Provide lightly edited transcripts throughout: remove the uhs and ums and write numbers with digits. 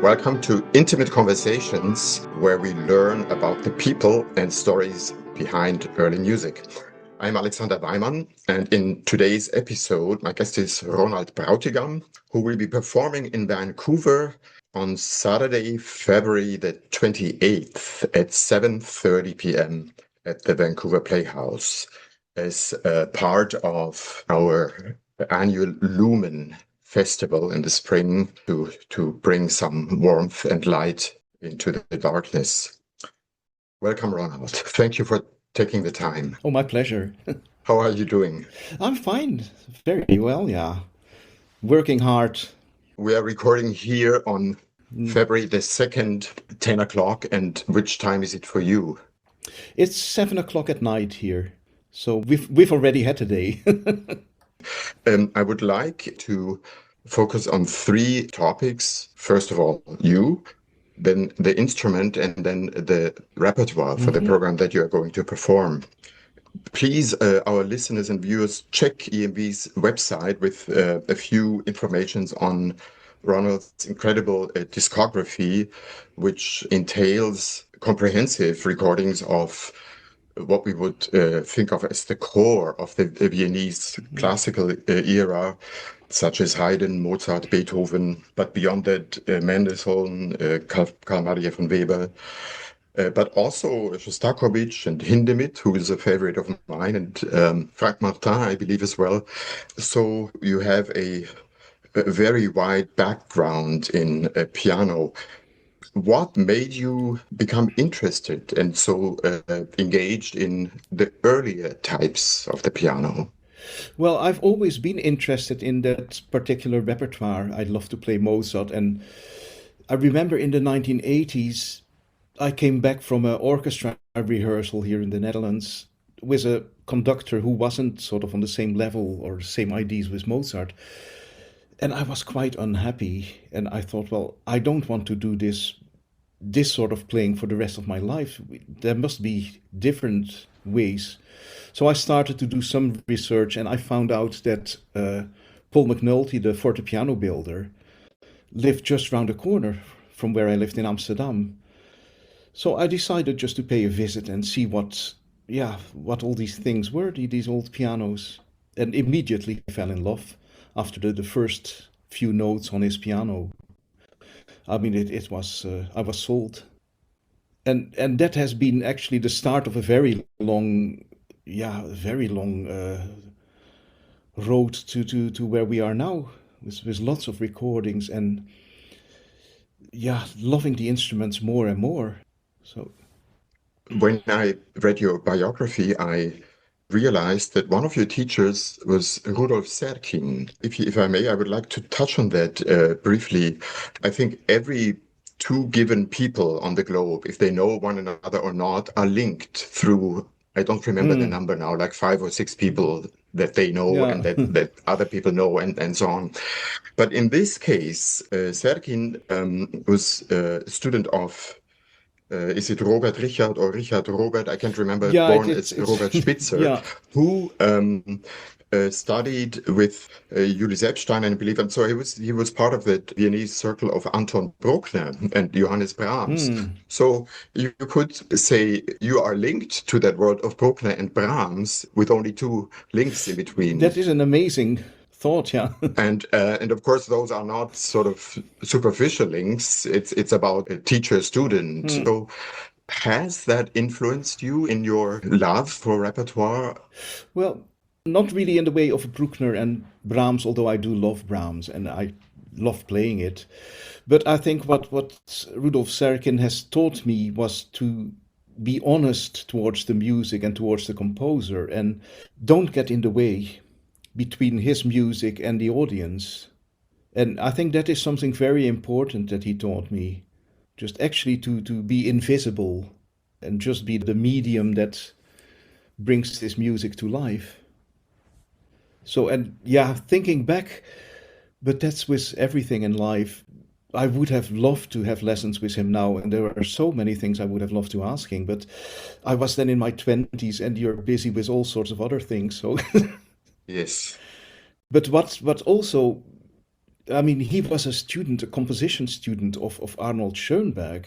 Welcome to Intimate Conversations, where we learn about the people and stories behind early music. I'm Alexander Weimann, and in today's episode, my guest is Ronald Brautigam, who will be performing in Vancouver on Saturday, February the 28th at 7:30 p.m. at the Vancouver Playhouse as a part of our annual Lumen Festival in the spring to bring some warmth and light into the darkness. Welcome, Ronald. Thank you for taking the time. Oh, my pleasure. How are you doing? I'm fine. Very well, yeah. Working hard. We are recording here on February the 2nd, 10 o'clock. And which time is it for you? It's 7 o'clock at night here. So we've already had a day. I would like to focus on three topics. First of all, you, then the instrument, and then the repertoire for the program that you are going to perform. Please, our listeners and viewers, check EMV's website with a few informations on Ronald's incredible discography, which entails comprehensive recordings of what we would think of as the core of the Viennese classical era, such as Haydn, Mozart, Beethoven, but beyond that, Mendelssohn, Carl Maria von Weber, but also Shostakovich and Hindemith, who is a favorite of mine, and Frank Martin, I believe, as well. So you have a very wide background in piano. What made you become interested and so engaged in the earlier types of the piano? Well, I've always been interested in that particular repertoire. I love to play Mozart. And I remember in the 1980s, I came back from an orchestra rehearsal here in the Netherlands with a conductor who wasn't sort of on the same level or same ideas with Mozart. And I was quite unhappy. And I thought, well, I don't want to do this sort of playing for the rest of my life. There must be different ways. So I started to do some research, and I found out that Paul McNulty, the fortepiano builder, lived just round the corner from where I lived in Amsterdam. So I decided just to pay a visit and see what all these things were, these old pianos, and immediately fell in love after the first few notes on his piano. I mean, it was I was sold, and that has been actually the start of a very long road to where we are now, with lots of recordings and loving the instruments more and more. So when I read your biography, I realized that one of your teachers was Rudolf Serkin. If I may, I would like to touch on that briefly. I think every two given people on the globe, if they know one another or not, are linked through, I don't remember the number now, like 5 or 6 people that they know and that other people know and so on. But in this case, Serkin was a student of is it Robert Richard or Richard Robert? I can't remember. Born as Robert Spitzer, who studied with Julius Epstein, I believe, and so he was part of the Viennese circle of Anton Bruckner and Johannes Brahms. So you could say you are linked to that world of Bruckner and Brahms with only 2 links in between. That is an amazing thought, yeah. And of course, those are not sort of superficial links. It's about a teacher-student. So has that influenced you in your love for repertoire? Well, not really in the way of Bruckner and Brahms, although I do love Brahms and I love playing it. But I think what Rudolf Serkin has taught me was to be honest towards the music and towards the composer and don't get in the way between his music and the audience. And I think that is something very important that he taught me. Just actually to be invisible and just be the medium that brings this music to life. So, and thinking back, but that's with everything in life. I would have loved to have lessons with him now, and there are so many things I would have loved to ask him, but I was then in my 20s and you're busy with all sorts of other things, so... Yes. But what also I mean, he was a student, a composition student of Arnold Schoenberg.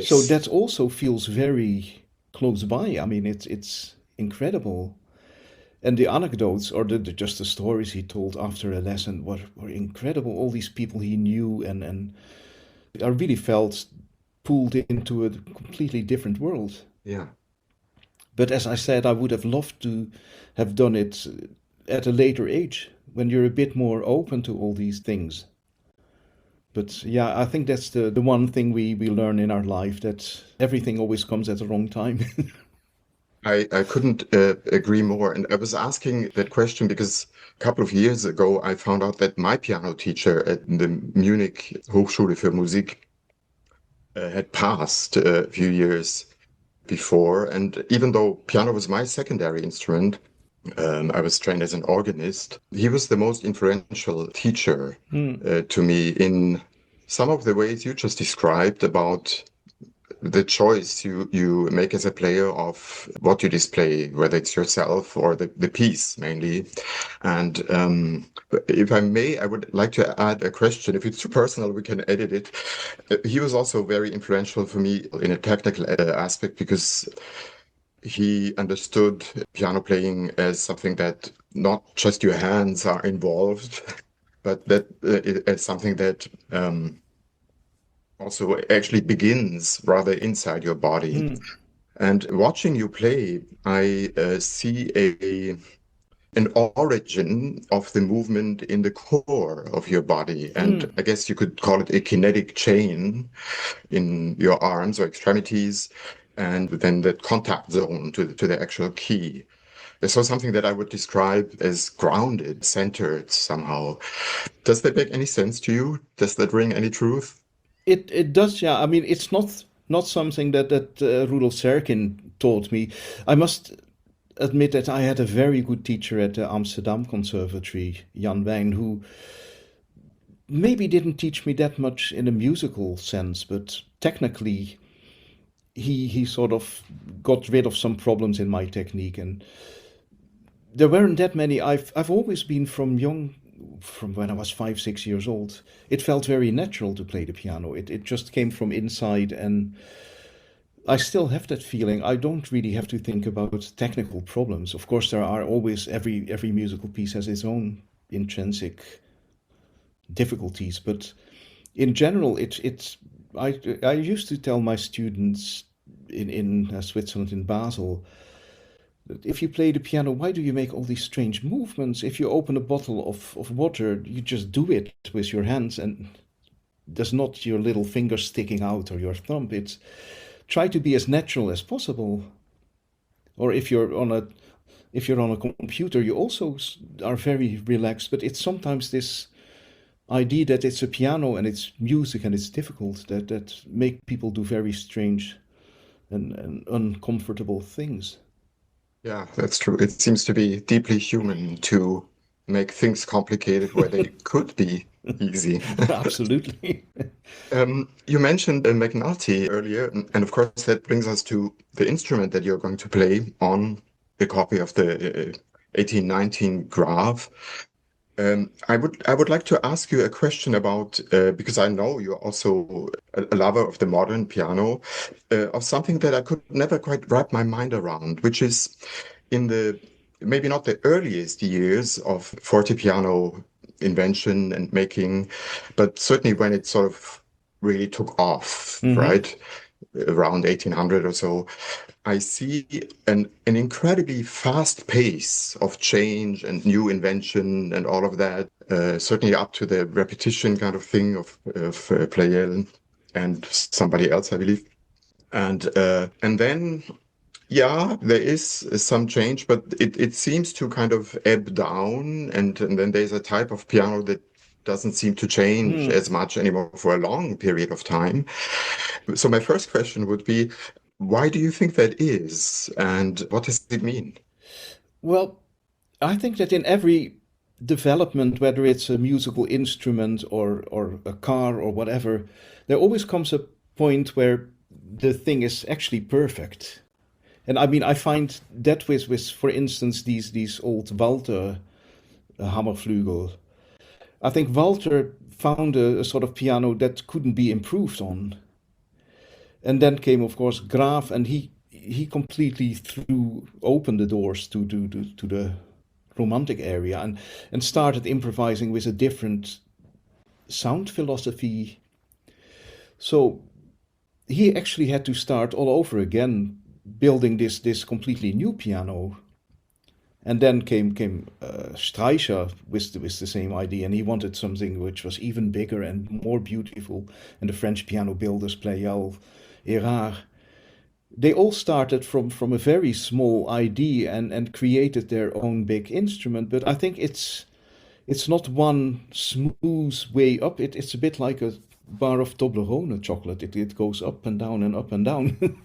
So Yes. that also feels very close by. I mean, it's incredible. And the anecdotes or just the stories he told after a lesson were incredible. All these people he knew, and I really felt pulled into a completely different world. Yeah. But as I said, I would have loved to have done it at a later age when you're a bit more open to all these things. But yeah, I think that's the one thing we learn in our life, that everything always comes at the wrong time. I couldn't agree more. And I was asking that question because a couple of years ago, I found out that my piano teacher at the Munich Hochschule für Musik had passed a few years before. And even though piano was my secondary instrument, I was trained as an organist. He was the most influential teacher Hmm. to me in some of the ways you just described about the choice you make as a player of what you display, whether it's yourself or the piece mainly. And if I may, I would like to add a question. If it's too personal, we can edit it. He was also very influential for me in a technical aspect because he understood piano playing as something that not just your hands are involved, but that as something that also actually begins rather inside your body. Hmm. And watching you play, I see an origin of the movement in the core of your body. And Hmm. I guess you could call it a kinetic chain in your arms or extremities, and then the contact zone to the actual key. So something that I would describe as grounded, centered somehow. Does that make any sense to you? Does that ring any truth? It does, yeah. I mean, it's not something that Rudolf Serkin taught me. I must admit that I had a very good teacher at the Amsterdam Conservatory, Jan Wijn, who maybe didn't teach me that much in a musical sense, but technically he sort of got rid of some problems in my technique, and there weren't that many. I've always been from when I was 5, 6 years old. It felt very natural to play the piano. It just came from inside, and I still have that feeling. I don't really have to think about technical problems. Of course, there are always every musical piece has its own intrinsic difficulties, but in general, it's. I used to tell my students in Switzerland, in Basel, that if you play the piano, why do you make all these strange movements? If you open a bottle of water, you just do it with your hands, and there's not your little finger sticking out or your thumb. It's try to be as natural as possible. Or if you're on a computer, you also are very relaxed. But it's sometimes this idea that it's a piano and it's music and it's difficult that make people do very strange and uncomfortable things. Yeah, that's true. It seems to be deeply human to make things complicated where they could be easy. Absolutely. You mentioned McNulty earlier, and of course that brings us to the instrument that you're going to play on the copy of the 1819 Grave. I would like to ask you a question about because I know you're also a lover of the modern piano, of something that I could never quite wrap my mind around, which is in the maybe not the earliest years of fortepiano invention and making, but certainly when it sort of really took off, Hmm. right? Around 1800 or so, I see an incredibly fast pace of change and new invention and all of that. Certainly up to the repetition kind of thing of Pleyel and somebody else, I believe. And then yeah, there is some change, but it seems to kind of ebb down, and then there's a type of piano that doesn't seem to change Hmm. as much anymore for a long period of time. So my first question would be, why do you think that is, and what does it mean? Well, I think that in every development, whether it's a musical instrument or a car or whatever, there always comes a point where the thing is actually perfect. And I mean, I find that with for instance, these old Walter Hammerflügel, I think Walter found a sort of piano that couldn't be improved on. And then came, of course, Graaf, and he completely threw open the doors to the romantic area and started improvising with a different sound philosophy. So he actually had to start all over again, building this completely new piano. And then came Streicher with the same idea, and he wanted something which was even bigger and more beautiful. And the French piano builders, Pleyel, Erard, they all started from a very small idea and created their own big instrument. But I think it's not one smooth way up. It's a bit like a bar of Toblerone chocolate. It goes up and down and up and down.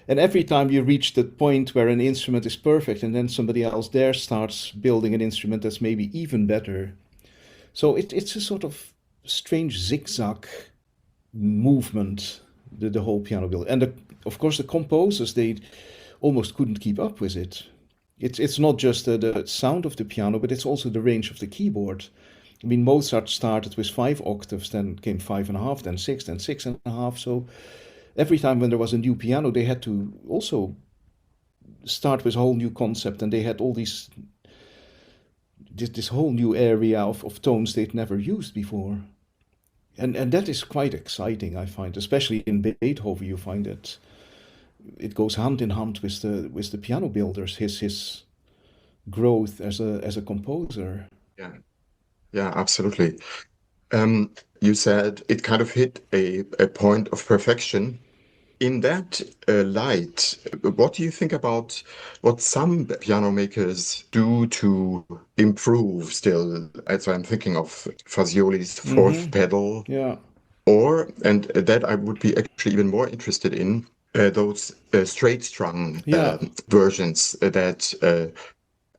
And every time you reach the point where an instrument is perfect, and then somebody else there starts building an instrument that's maybe even better. So it's a sort of strange zigzag movement, the whole piano build. And of course, the composers, they almost couldn't keep up with it. It's not just the sound of the piano, but it's also the range of the keyboard. I mean, Mozart started with 5 octaves, then came 5.5, then 6, then 6.5. So every time when there was a new piano, they had to also start with a whole new concept, and they had all this whole new area of tones they'd never used before. And that is quite exciting, I find, especially in Beethoven. You find that it goes hand in hand with the piano builders, his growth as a composer. Yeah, yeah, absolutely. You said it kind of hit a point of perfection. In that light, what do you think about what some piano makers do to improve still? So I'm thinking of Fasioli's fourth pedal, Yeah, and that I would be actually even more interested in, those straight strung yeah. versions that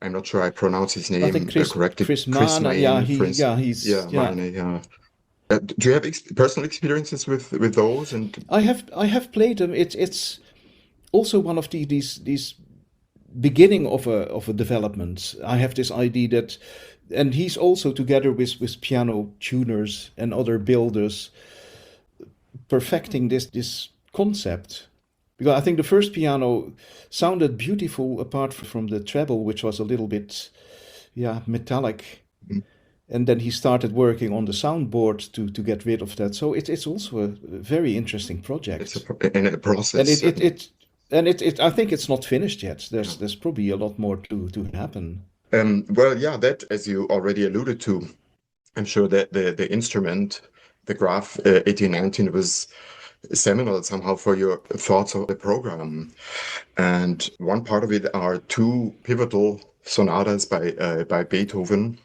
I'm not sure I pronounce his I think name correctly. Chris Chris Mana, yeah, Main, for instance. he's Yeah, yeah. Mane, yeah. Do you have personal experiences with those? And I have played them. It's also one of these beginning of a development. I have this idea that, and he's also together with piano tuners and other builders perfecting this concept. Because I think the first piano sounded beautiful apart from the treble, which was a little bit, yeah, metallic. mm, And then he started working on the soundboard to get rid of that. So it's also a very interesting it's project. in a And process, it it, certainly. it and it I think it's not finished yet. Yeah. There's probably a lot more to happen. Well, yeah, that, as you already alluded to, I'm sure that the instrument, the Graph 1819, was seminal somehow for your thoughts of the program. And one part of it are two pivotal sonatas by Beethoven,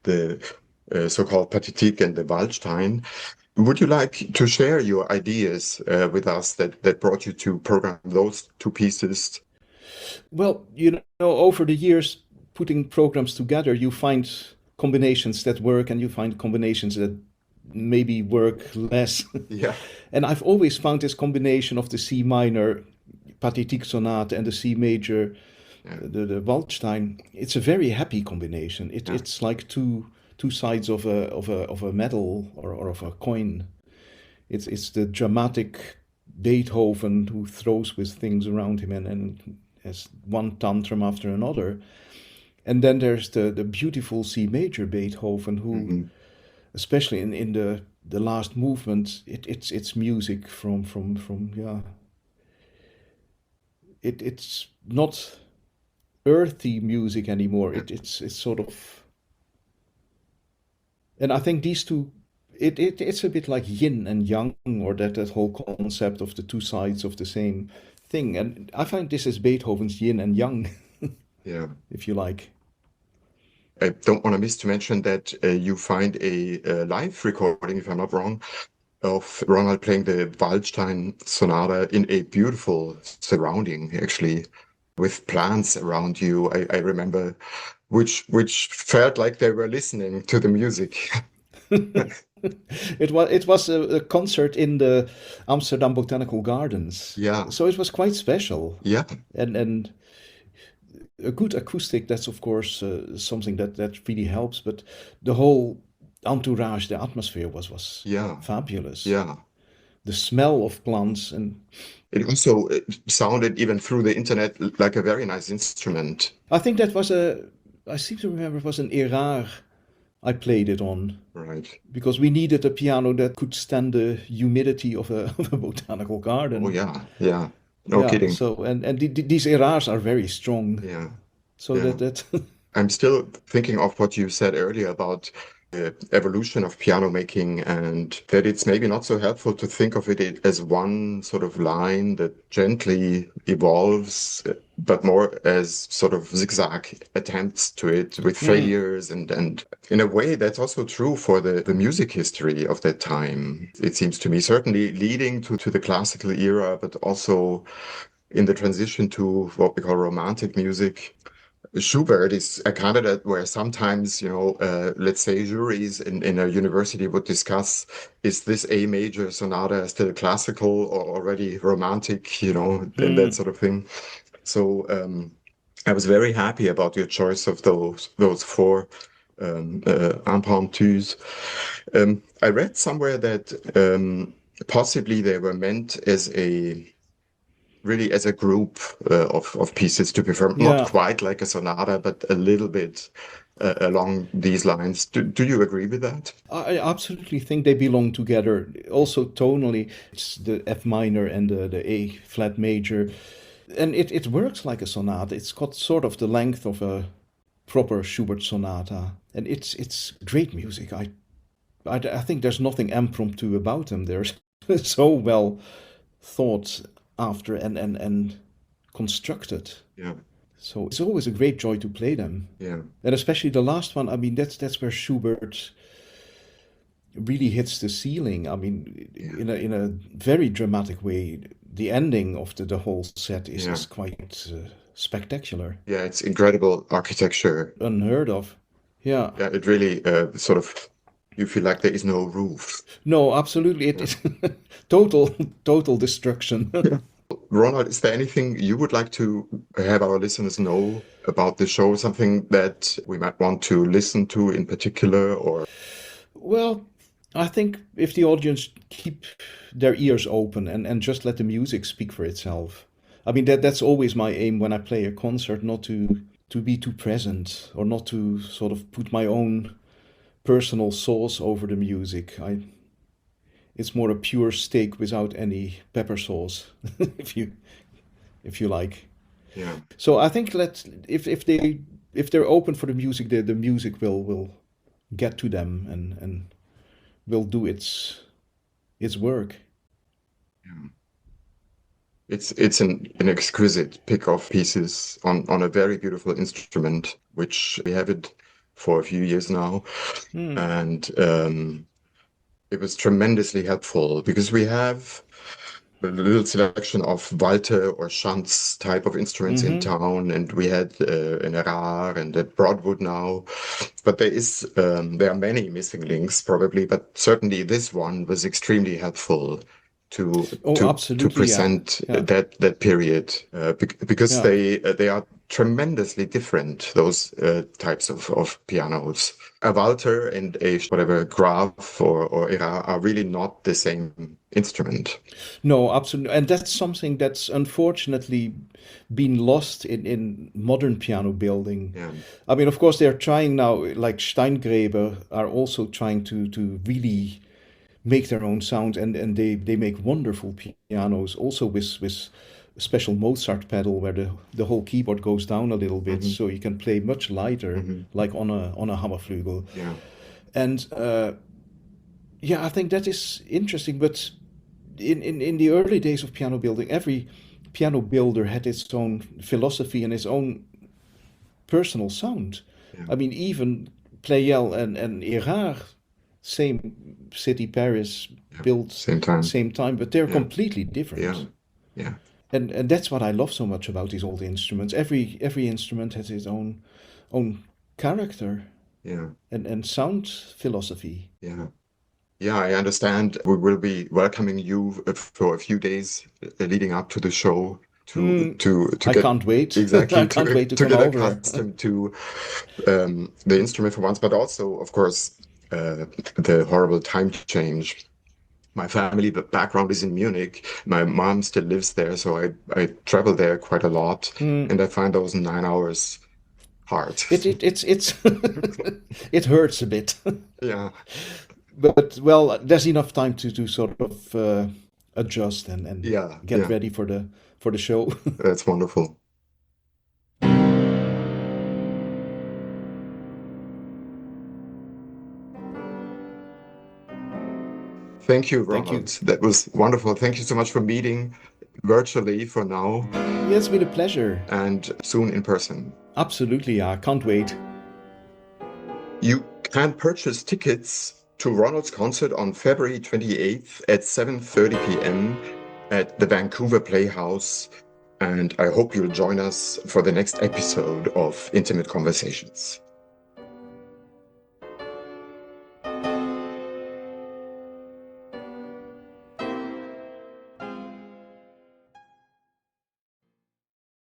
the so-called Partitik and the Waldstein. Would you like to share your ideas with us that brought you to program those two pieces? Well, over the years, putting programs together, you find combinations that work and you find combinations that maybe work less. Yeah, And I've always found this combination of the C minor Partitik Sonate and the C major, yeah, the Waldstein. It's a very happy combination. yeah, It's like two sides of a medal or of a coin. It's the dramatic Beethoven who throws with things around him and has one tantrum after another. And then there's the beautiful C major Beethoven who, mhm, especially in the last movement, it's music from yeah. It's not earthy music anymore. yeah, It's sort of, and I think these two, it's a bit like yin and yang, or that whole concept of the two sides of the same thing. And I find this is Beethoven's yin and yang, yeah. if you like. I don't want to miss to mention that you find a live recording, if I'm not wrong, of Ronald playing the Waldstein Sonata in a beautiful surrounding, actually, with plants around you. I remember, which felt like they were listening to the music. It was a concert in the Amsterdam Botanical Gardens, Yeah, so it was quite special, yeah, and a good acoustic. That's of course something that really helps. But the whole entourage, the atmosphere was Yeah, fabulous. yeah. The smell of plants, and It also sounded even through the internet like a very nice instrument. I think that was a. I seem to remember it was an Erard I played it on Right. because we needed a piano that could stand the humidity of a, of a botanical Oh garden. yeah, yeah. No Yeah. kidding. So these Erards are very strong. Yeah, So yeah. that I'm still thinking of what you said earlier about the evolution of piano making, and that it's maybe not so helpful to think of it as one sort of line that gently evolves, but more as sort of zigzag attempts to it with mm, failures. And in a way, that's also true for the music history of that time. It seems to me, certainly leading to the classical era, but also in the transition to what we call romantic music. Schubert is a candidate where sometimes, let's say juries in a university would discuss, is this A major sonata still classical or already romantic, and that mm. sort of thing. So I was very happy about your choice of those four impromptus. I read somewhere that possibly they were meant as a really as a group of pieces to perform, not Yeah. quite like a sonata, but a little bit along these lines. Do you agree with that? I absolutely think they belong together. Also tonally, it's the F minor and the A flat major. And it works like a sonata. It's got sort of the length of a proper Schubert sonata. And it's great music. I think there's nothing impromptu about them. They're so well thought after and constructed. Yeah, So it's always a great joy to play them. yeah, And especially the last one, I mean, that's where Schubert really hits the ceiling. I mean, yeah, in a very dramatic way. The ending of the whole set yeah, is quite spectacular, yeah. It's incredible architecture. unheard of. Yeah. Yeah, it really sort of you feel like there is no roof. No, absolutely. It Yeah. is total total destruction. Yeah. Ronald, is there anything you would like to have our listeners know about the show? Something that we might want to listen to in particular, or Well, I think if the audience keep their ears open and just let the music speak for itself. I mean that's always my aim when I play a concert, not to be too present or not to sort of put my own personal sauce over the music. It's more a pure steak without any pepper sauce, if you like. yeah. So I think if they're open for the music, the music will get to them and will do its work. Yeah. It's an exquisite pick of pieces on a very beautiful instrument, which we have it for a few years now, Hmm. and it was tremendously helpful because we have a little selection of Walter or Schanz type of instruments in Mm-hmm. town, and we had an Erard and a Broadwood now, but there are many missing links probably, but certainly this one was extremely helpful to Oh, to absolutely. Yeah. present Yeah. that period because Yeah. they are tremendously different, those types of pianos. A Walther and a whatever Graf or Erard are really not the same instrument. No, absolutely. And that's something that's unfortunately been lost in modern piano building. Yeah. I mean, of course, they're trying now, like Steingräber are also trying to really make their own sound, and they make wonderful pianos also with a special Mozart pedal where the whole keyboard goes down a little bit Hmm. so you can play much lighter Hmm. like on a Hammerflügel. Yeah. And yeah, I think that is interesting. But in the early days of piano building, every piano builder had its own philosophy and its own personal sound. Yeah. I mean, even Pleyel and Erard, same city, Paris, Yeah. built Same time. same time, but they're Yeah. completely Yeah. different. Yeah. And that's what I love so much about these old instruments. Every instrument has its own character Yeah. and sound philosophy. Yeah. Yeah, I understand. We will be welcoming you for a few days leading up to the show Hmm, to I get can't wait. exactly I can't wait to to come get over. accustomed to the instrument for once, but also, of course, the horrible time change. My family background is in Munich. My mom still lives there, so I travel there quite a lot, and I find those 9 hours hard. It's it hurts a bit. Yeah, But well, there's enough time to sort of adjust and yeah, get yeah. ready for the show. That's wonderful. Thank you, Thank you. Ronald. That was wonderful. Thank you so much for meeting virtually for now Yeah, it's been a pleasure. and soon in person. Absolutely, I can't wait. You can purchase tickets to Ronald's concert on February 28th at 7:30 p.m. at the Vancouver Playhouse. And I hope you'll join us for the next episode of Intimate Conversations.